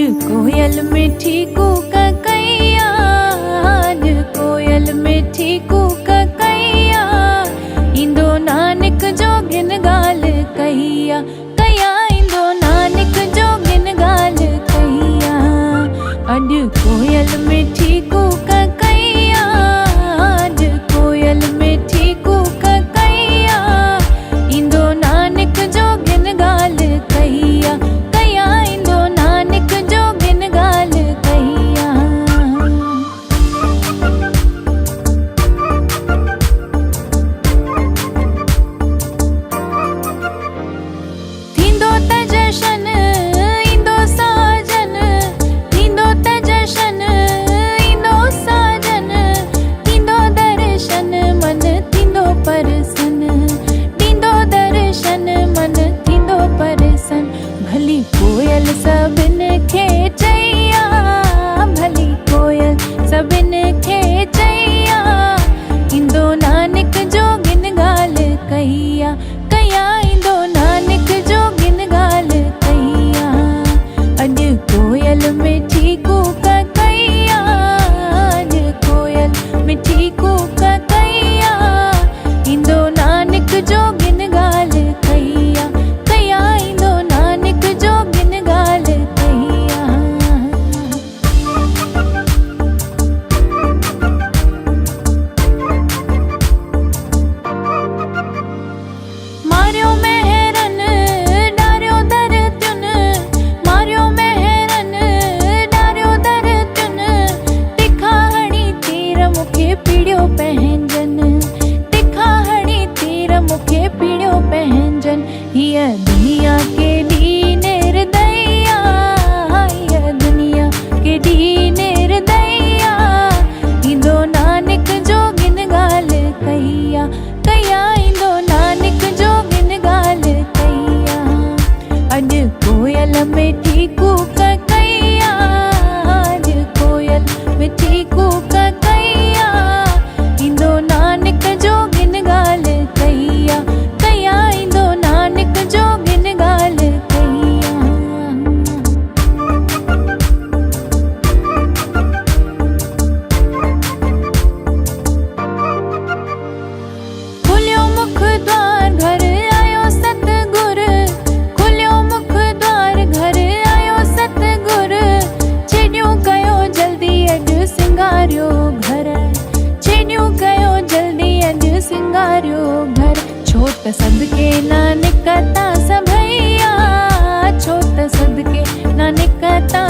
कोयल मिठी कूक कैया, अज कोयल मिठी कूक कैया, इंदो नानक जोगिन गाल कहिया, कया इंदो नानक जोगिन गाल कहिया। अज कोयल मिठी कूक कैया, अज कोयल मिठी कूक कैया, इंदो नानक जोगिन गाल कहिया, कया इंदो नानक जोगिन गाल कहिया। थींदो त जशन इंदो साजन, थींदो त जशन इंदो साजन, थींदो दर्शन मन थींदो परसन, थींदो दर्शन मन थींदो परसन। भली कोयल सभिन खे चैया, भली कोयल सभिन खे चैया, इंदो नानक जोगिन गाल कहिया, कया इंदो नानक जोगिन गाल कहिया। अज कोयल मिठी कूक कैया, अज कोयल मिठी कूक कैया, इंदो नानक जोगिन गाल कहिया, कया इंदो नानक जोगिन गाल कहिया। मारियो मेहरन डारियो दरत्युन, मारियो मेहरन डारियो दरत्युन, तिखा हणी तीर मुखे पीड़ियो पंहिंजन, तिखा हणी तीर मुखे पीड़ियो पंहिंजन। हीअ दुनिया केॾी निर्दया, हीअ दुनिया केॾी निर्दया, इंदो नानक जोगिन गाल कहिया, कया इंदो नानक जोगिन गाल कहिया। अज कोयल मिठी कूक कैया, अज कोयल मिठी कूक कैया, इंदो नानक जोगिन गाल कहिया, कया इंदो नानक जोगिन गाल कहिया। खुलियो मुख द्वार घर आयो सतगुर, खुलियो मुख द्वार घर आयो सतगुर, छेड़ियो कयो जल्दी अॼु सिंगारियो घर, छेड़ियो कयो जल्दी अॼु सिंगारियो घर। छो त सदके नानक ता सभैया, छो त सदके नानक ता